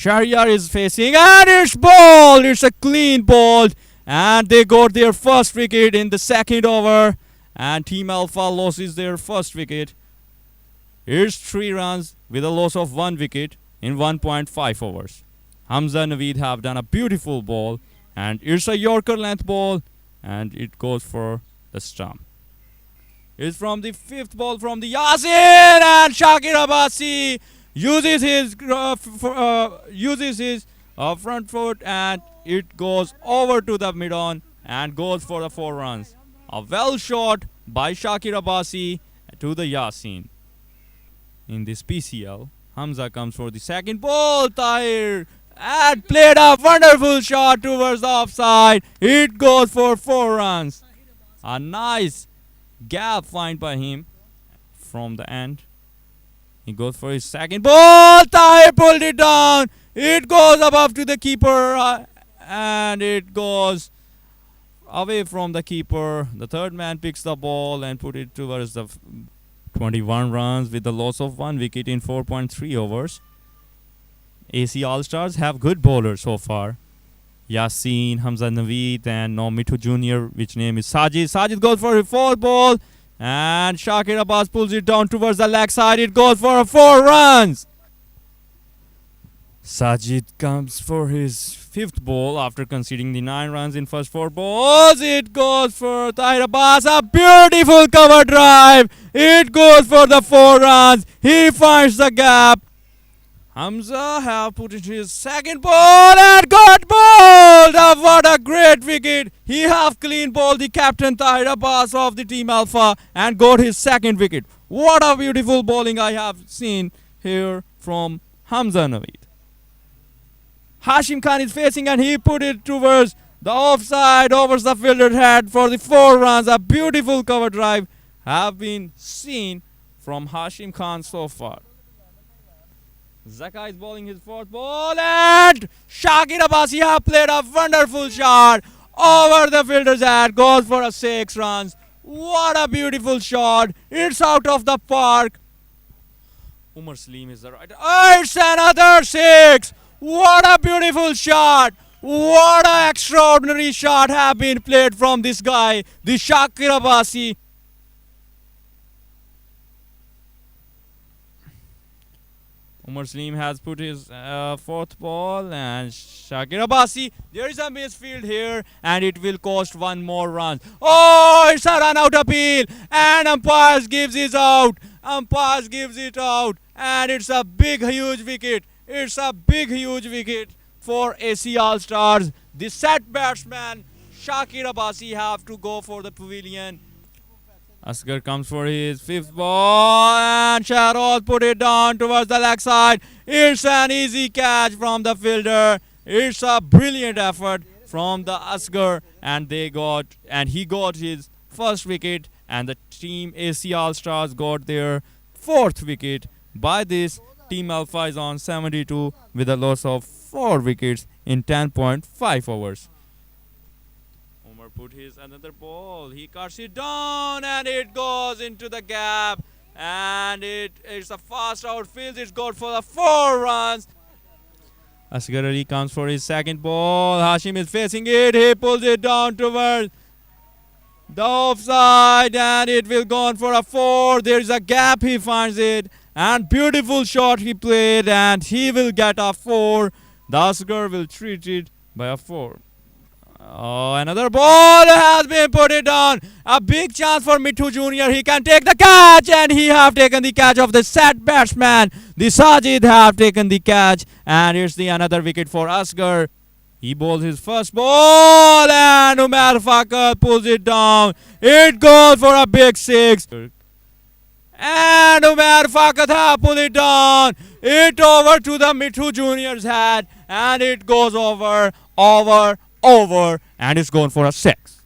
Shahryar is facing and it's ball. It's a clean ball. And they got their first wicket in the second over. And Team Alpha loses their first wicket. It's 3 runs with a loss of 1 wicket in 1.5 overs. Hamza Naveed have done a beautiful ball. And it's a Yorker length ball. And it goes for the stump. It's from the 5th ball from the Yasin. And Shakir Abbasi uses his front foot and it goes over to the mid-on and goes for the 4 runs. A well shot by Shakir Abbasi to the Yasin. In this PCL, Hamza comes for the second ball. Tahir and played a wonderful shot towards the offside. It goes for 4 runs. A nice gap find by him from the end. He goes for his second ball. Tahir pulled it down. It goes above to the keeper and it goes away from the keeper. The third man picks the ball and put it towards the 21 runs with the loss of 1 wicket in 4.3 overs. AC All-Stars have good bowlers so far. Yasin, Hamza Naveed and now Mithu Jr. which name is Sajid. Sajid goes for his 4th ball. And Shakir Abbas pulls it down towards the leg side. It goes for 4 runs. Sajid comes for his 5th ball after conceding the 9 runs in first 4 balls. It goes for Tahir Abbas. A beautiful cover drive. It goes for the 4 runs. He finds the gap. Hamza have put in his second ball and got bowled. What a great wicket. He have clean bowled the captain Tahir Abbas of the Team Alpha and got his second wicket. What a beautiful bowling I have seen here from Hamza Naveed. Hashim Khan is facing and he put it towards the offside over the fielder head for the 4 runs. A beautiful cover drive have been seen from Hashim Khan so far. Zaka is bowling his 4th ball and Shakir Abbasi have played a wonderful shot over the fielder's head. Goes for a 6 runs. What a beautiful shot. It's out of the park. Umar Salim is the right. It's another 6. What a beautiful shot. What an extraordinary shot have been played from this guy, the Shakir Abbasi. Umar Salim has put his 4th ball and Shakir Abbasi. There is a misfield here and it will cost 1 more run. Oh, it's a run out appeal and umpires gives it out. Umpires gives it out and it's a big huge wicket. It's a big huge wicket for AC All-Stars. The set batsman Shakir Abbasi have to go for the pavilion. Asghar comes for his 5th ball and Shahroz put it down towards the leg side. It's an easy catch from the fielder. It's a brilliant effort from the Asghar and he got his first wicket and the team AC All-Stars got their 4th wicket. By this, Team Alpha is on 72 with a loss of 4 wickets in 10.5 overs. Put his another ball. He cuts it down and it goes into the gap. And it's a fast outfield. It's good for the 4 runs. Asghar Ali comes for his 2nd ball. Hashim is facing it. He pulls it down towards the offside and it will go on for a 4. There is a gap. He finds it. And beautiful shot he played and he will get a 4. The Asghar will treat it by a 4. Oh, another ball has been put it down. A big chance for Mithu Jr. He can take the catch and he have taken the catch of the set batsman. The Sajid have taken the catch and it's the another wicket for Asghar. He bowls his 1st ball and Umar Fakar pulls it down. It goes for a big 6. And Umar Fakar have pulled it down. It over to the Mithu Jr.'s head and it goes over and it's gone for a 6.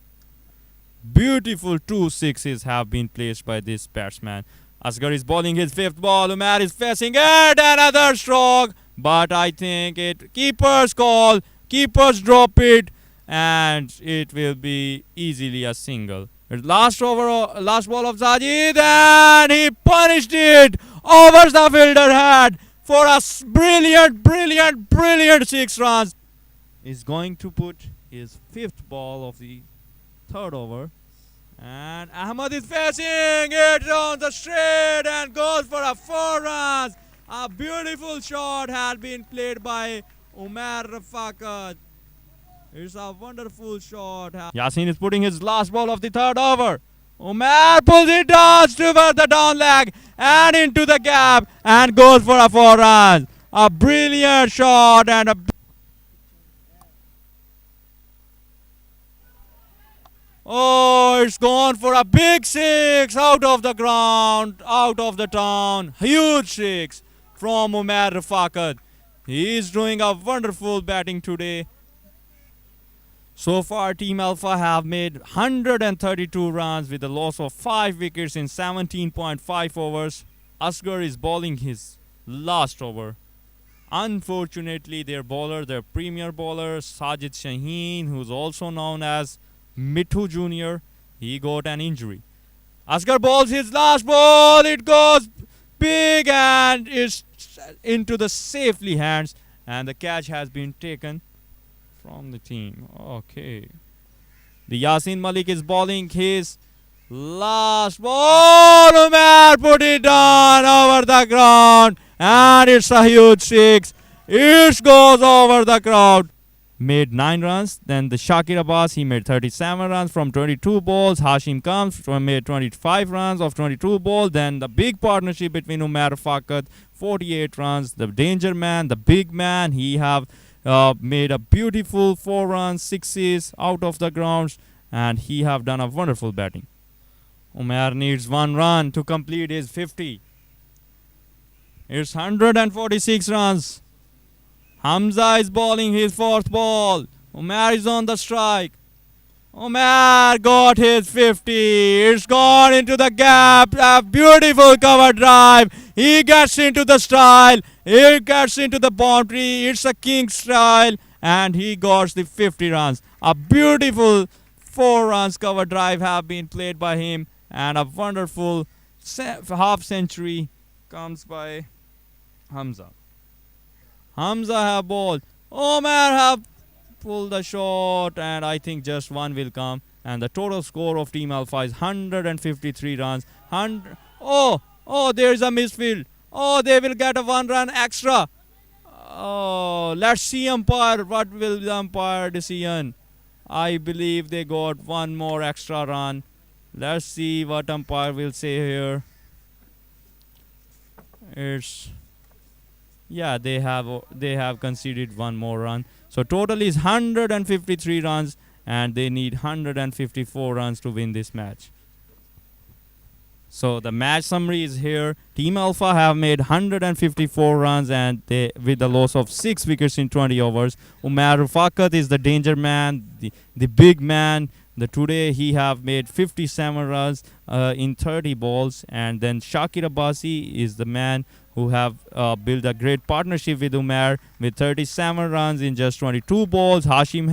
Beautiful 2 sixes have been placed by this batsman. Asghar is bowling his 5th ball. Umar is facing it. Another stroke. But I think keeper's call. Keepers drop it. And it will be easily a single. Last ball of Sajid. And he punished it over the fielder head for a brilliant 6 runs. Is going to put his fifth ball of the third over. And Ahmed is facing it on the straight and goes for a 4 runs. A beautiful shot had been played by Umar Rafakat. It's a wonderful shot. Yasin is putting his last ball of the third over. Umar pulls it down toward the down leg and into the gap and goes for a 4 runs. A brilliant shot and a oh, it's gone for a big 6 out of the ground, out of the town. Huge 6 from Umar Rafakat. He is doing a wonderful batting today. So far, Team Alpha have made 132 runs with a loss of 5 wickets in 17.5 overs. Asghar is bowling his last over. Unfortunately, their premier bowler, Sajid Shaheen, who's also known as Mithu Jr., he got an injury. Asghar bowls his last ball. It goes big and it's into the safely hands, and the catch has been taken from the team. Okay. The Yasin Malik is bowling his last ball. Umar put it down over the ground, and it's a huge 6. It goes over the crowd. Made 9 runs. Then the Shakir Abbas, he made 37 runs from 22 balls. Hashim Khan made 25 runs of 22 balls. Then the big partnership between Umar Fakat, 48 runs. The danger man, the big man, he have made a beautiful 4 runs, 6s out of the grounds, and he have done a wonderful batting. Umar needs 1 run to complete his 50. It's 146 runs. Hamza is bowling his 4th ball. Umar is on the strike. Umar got his 50. It's gone into the gap. A beautiful cover drive. He gets into the style. He gets into the boundary. It's a king style. And he got the 50 runs. A beautiful 4 runs cover drive have been played by him. And a wonderful half century comes by Hamza. Hamza have bowled. Umar have pulled the shot, and I think just 1 will come. And the total score of Team Alpha is 153 runs. Oh, there's a misfield. Oh, they will get a 1 run extra. Oh, let's see umpire. What will the umpire decision? I believe they got 1 more extra run. Let's see what umpire will say here. They have conceded 1 more run. So total is 153 runs, and they need 154 runs to win this match. So the match summary is here. Team Alpha have made 154 runs, and they with the loss of 6 wickets in 20 overs. Umar Fakat is the danger man, the big man. Today he have made 57 runs in 30 balls, and then Shakir Abbasi is the man who have built a great partnership with Umar with 37 runs in just 22 balls. Hashim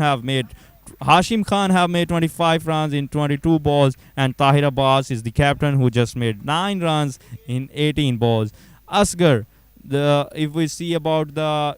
Khan have made 25 runs in 22 balls, and Tahir Abbas is the captain who just made 9 runs in 18 balls. Asghar, if we see about the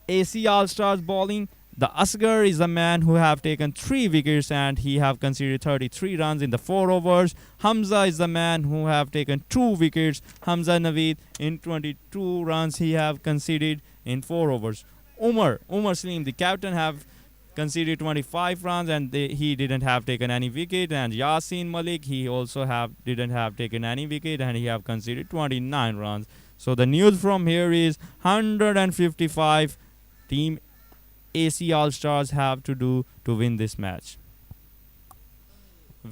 AC All-Stars bowling, the Asghar is a man who have taken 3 wickets, and he have conceded 33 runs in the 4 overs. Hamza is the man who have taken 2 wickets. Hamza Naveed in 22 runs he have conceded in 4 overs. Umar Salim, the captain, have conceded 25 runs, and he didn't have taken any wicket. And Yasin Malik, he also didn't have taken any wicket, and he have conceded 29 runs. So the news from here is 155 Team AC All-Stars have to do to win this match.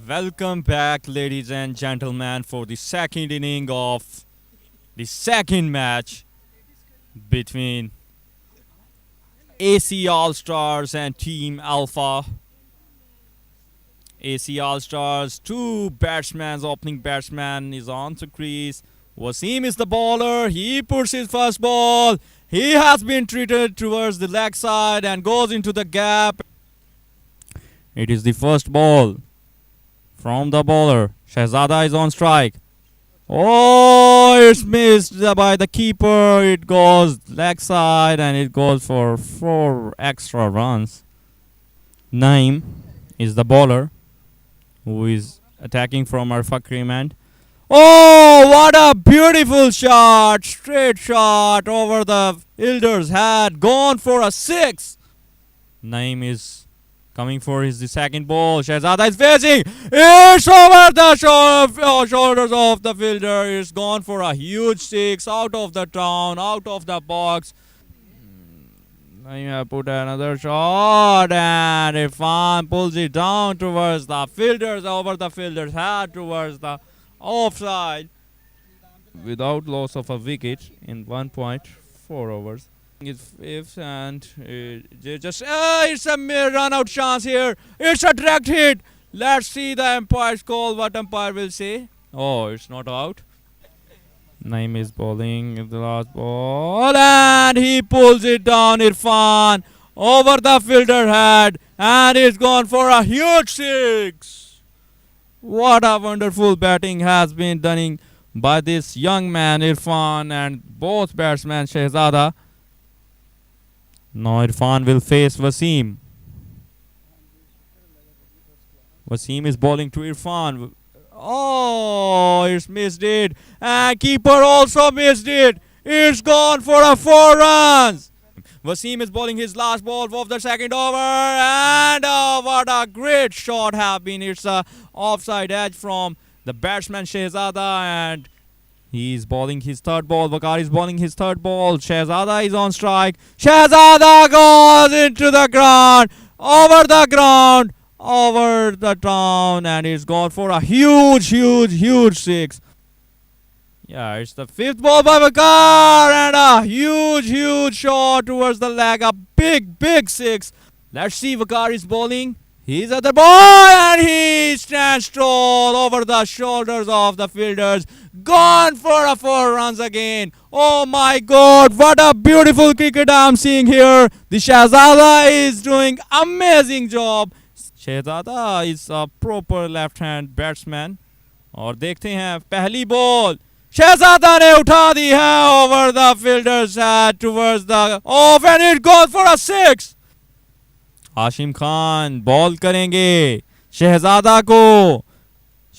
Welcome back, ladies and gentlemen, for the second inning of the second match between AC All-Stars and Team Alpha. AC All-Stars, 2 batsmen. Opening batsman is on the crease. Wasim is the bowler. He puts his first ball. He has been treated towards the leg side and goes into the gap. It is the first ball from the bowler. Shahzada is on strike. Oh, it's missed by the keeper. It goes leg side and it goes for 4 extra runs. Naim is the bowler who is attacking from our Fakrim end. Oh, what a beautiful shot! Straight shot over the fielder's head. Gone for a 6. Naim is coming for his second ball. Shehzada is facing. It's over the shoulders of the fielder. It's gone for a huge 6. Out of the town, out of the box. Naim put another shot and Irfan pulls it down towards the fielders, over the fielder's head, towards the offside, without loss of a wicket in 1.4 overs. It's fifth and it's a mere run out chance here. It's a direct hit. Let's see the umpire's call. What umpire will say? Oh, it's not out. Naim is bowling the last ball and he pulls it down. Irfan over the fielder head and it's gone for a huge 6. What a wonderful batting has been done by this young man Irfan and both batsmen Shehzada. Now Irfan will face Wasim. Wasim is bowling to Irfan. Oh, it's missed it. And keeper also missed it. It's gone for a 4 runs. Wasim is bowling his last ball of the second over. And what a great shot have been. It's a offside edge from the batsman Shehzada. And he's bowling his third ball. Waqar is bowling his third ball. Shehzada is on strike. Shehzada goes into the ground. Over the ground. Over the town. And he's gone for a huge 6. Yeah, it's the fifth ball by Waqar and a huge shot towards the leg. A big 6. Let's see Waqar is bowling. He's at the ball and he stands tall over the shoulders of the fielders. Gone for a 4 runs again. Oh my God, what a beautiful cricket I'm seeing here. The Shehzada is doing amazing job. Shehzada is a proper left hand batsman. और देखते हैं पहली ball शहजादा ने उठा दी है over the fielder's head towards the off and it goes for a 6. Hashim Khan ball करेंगे शहजादा को.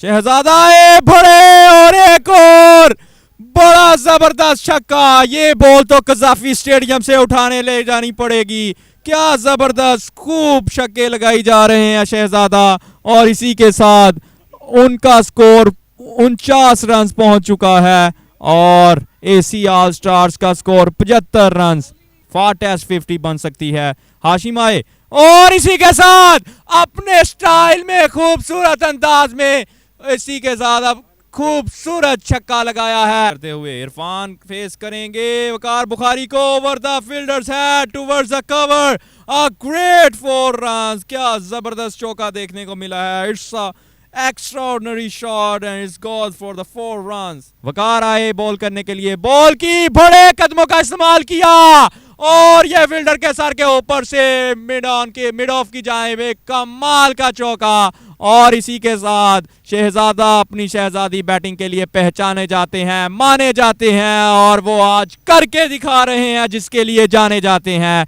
शहजादा भरे और एक और बड़ा जबरदस्त छक्का. ये बॉल तो कजाफी स्टेडियम से उठाने ले जानी पड़ेगी. क्या जबरदस्त खूब छक्के लगाई जा रहे हैं शहजादा और इसी के साथ उनका स्कोर 49 रन पहुंच चुका है और एसी ऑल स्टार्स का स्कोर 75 रन. फास्ट 50 बन सकती है. हाशिम आए और इसी के साथ अपने स्टाइल में खूबसूरत अंदाज में इसी के साथ अब खूबसूरत छक्का लगाया है. करते हुए इरफान फेस करेंगे वकार बुखारी को over the fielders head towards the cover. A great 4 run. क्या जबरदस्त चौका देखने को मिला है. It's a extraordinary shot and it's goes for the 4 runs. वकार आए बॉल करने के लिए. बॉल की बड़े कदमों का इस्तेमाल किया और ये फील्डर के सर के ऊपर से मिड ऑफ की जानिब एक कमाल का चौका. और इसी के साथ शहजादा अपनी शहजादी बैटिंग के लिए पहचाने जाते हैं, माने जाते हैं और वो आज करके दिखा रहे हैं जिसके लिए जाने जाते हैं.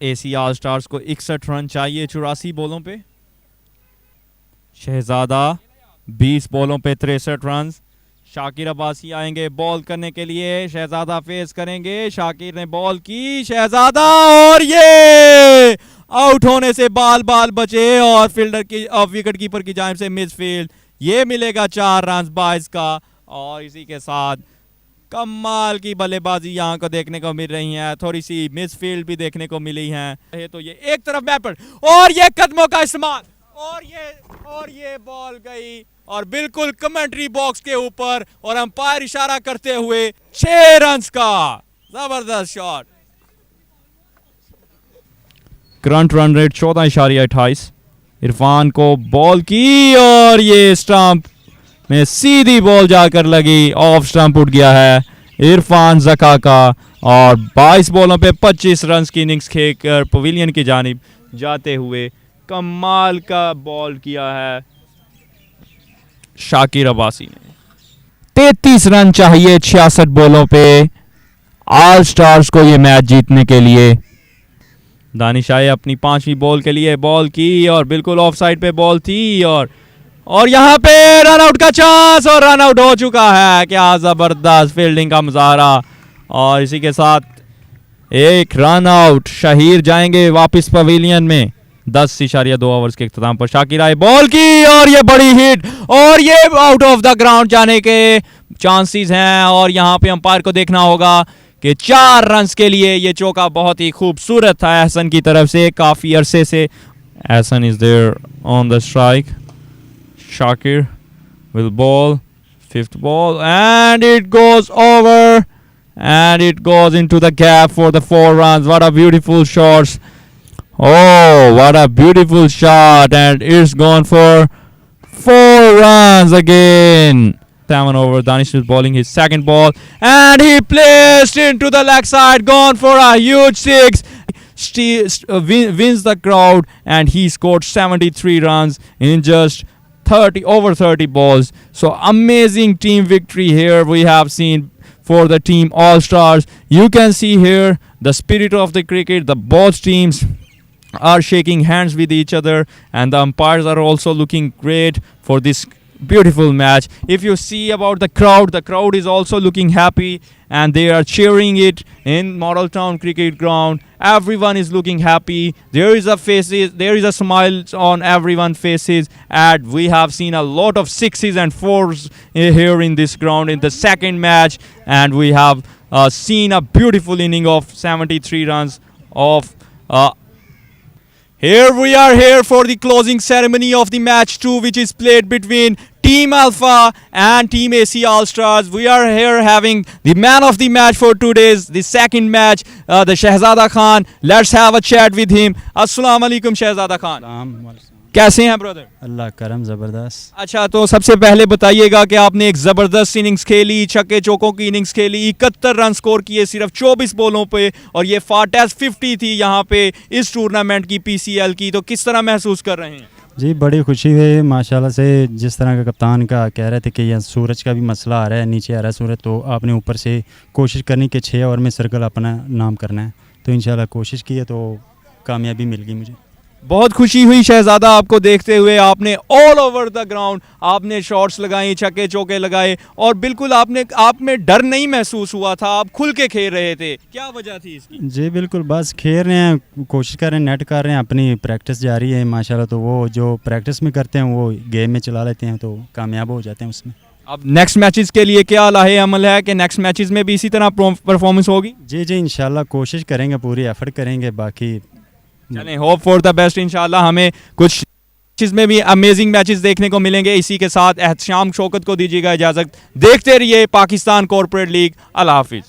एसी ऑल स्टार्स को 61 रन चाहिए 84 बॉलों पे. शहजादा 20 बॉलों पे 63 रन. शाकिर अब्बासी आएंगे बॉल करने के लिए. शहजादा फेस करेंगे. शाकिर ने बॉल की. शहजादा और ये आउट होने से बाल बचे और फील्डर की विकेट कीपर की जानिब से मिसफील्ड. ये मिलेगा 4 रन 22 का. और इसी के साथ कमाल की बल्लेबाजी यहाँ को देखने को मिल रही है. थोड़ी सी मिसफील्ड भी देखने को मिली है. तो ये एक तरफ बैपर और ये कदमों का इस्तेमाल और ये बॉल गई और बिल्कुल कमेंट्री बॉक्स के ऊपर और अंपायर इशारा करते हुए 6 रन का जबरदस्त shot. Current run rate 14.28. Irfan को बॉल की और ये स्टंप में सीधी बॉल जाकर लगी. ऑफ स्टंप उठ गया है इरफान जका का और 22 बॉलों पे 25 रन की इनिंग्स खेलकर पवेलियन की जानिब जाते हुए कमाल का बॉल किया है शाकिर अब्बासी ने. 33 रन चाहिए 66 बॉलों पे ऑल स्टार्स को ये मैच जीतने के लिए। दानिश आए अपनी 5वीं बॉल के लिए, बॉल की और बिल्कुल ऑफ साइड पे बॉल थी और यहाँ पे रन आउट का चांस और रन आउट हो चुका है। क्या जबरदस्त फील्डिंग का मुजाहरा और इसी के साथ एक रन आउट। शहीर जाएंगे वापस पवेलियन में। 10.2 ओवर्स के इख्तिताम पर शाकिर आए, बॉल की और ये बड़ी हिट और ये आउट ऑफ द ग्राउंड जाने के चांसेस हैं और यहाँ पे अंपायर को देखना होगा कि 4 रन्स के लिए ये चौका बहुत ही खूबसूरत था एहसन की तरफ से काफी अरसे से। Ehsan is there on the strike. Shakir will ball, 5th ball and it goes over and it goes into the gap for the 4 runs. What a beautiful shot. Oh, what a beautiful shot, and it's gone for 4 runs again. 7 over. Danish is bowling his second ball and he placed into the leg side, gone for a huge 6. Wins the crowd and he scored 73 runs in just over 30 balls. So amazing team victory here we have seen for the team All Stars. You can see here the spirit of the cricket. The both teams are shaking hands with each other and the umpires are also looking great for this beautiful match. If you see about the crowd is also looking happy and they are cheering it in Model Town Cricket Ground. Everyone is looking happy. There is a smile on everyone's faces, and we have seen a lot of 6s and 4s here in this ground in the second match, and we have seen a beautiful inning of 73 runs of here we are here for the closing ceremony of the match 2, which is played between Team Alpha and Team AC All Stars. We are here having the man of the match for today's the second match, the Shahzada Khan. Let's have a chat with him. Assalamu alaikum Shahzada Khan. कैसे हैं brother? अल्लाह करम ज़बरदस्त। अच्छा, तो सबसे पहले बताइएगा कि आपने एक ज़बरदस्त इनिंग्स खेली, छक्के चौकों की इनिंग्स खेली, 71 रन स्कोर किए सिर्फ 24 बॉलों पे और ये फाटेस्ट 50 थी यहाँ पे इस टूर्नामेंट की PCL की। तो किस तरह महसूस कर रहे हैं? जी बड़ी खुशी हुई माशाल्लाह से। जिस तरह का कप्तान का कह रहे थे कि यह सूरज का भी मसला आ रहा है, नीचे आ रहा है सूरज, तो आपने ऊपर से कोशिश करनी कि 6 ओवर में सर्कल अपना नाम करना है। तो इंशाल्लाह कोशिश की है तो कामयाबी मिल गई मुझे। बहुत खुशी हुई शहजादा आपको देखते हुए। आपने ऑल ओवर द ग्राउंड आपने शॉट्स लगाई, छक्के चौके लगाए और बिल्कुल आप में डर नहीं महसूस हुआ था, आप खुल के खेल रहे थे। क्या वजह थी इसकी? जी बिल्कुल, बस खेल रहे हैं, कोशिश कर रहे हैं, नेट कर रहे हैं, अपनी प्रैक्टिस जारी है माशाल्लाह। तो वो जो प्रैक्टिस में करते हैं वो गेम में चला लेते हैं तो कामयाब हो जाते हैं उसमें। अब नेक्स्ट मैचेस के लिए क्या लाहे अमल है कि नेक्स्ट मैचेस में भी इसी तरह परफॉर्मेंस होगी? जी जी इंशाल्लाह कोशिश करेंगे, पूरी एफर्ट करेंगे। बाकी चलें, होप फॉर द बेस्ट। इंशाल्लाह हमें कुछ में भी अमेजिंग मैचेस देखने को मिलेंगे। इसी के साथ एहतशाम शौकत को दीजिएगा इजाज़त। देखते रहिए पाकिस्तान कॉर्पोरेट लीग। अल्लाह हाफिज़।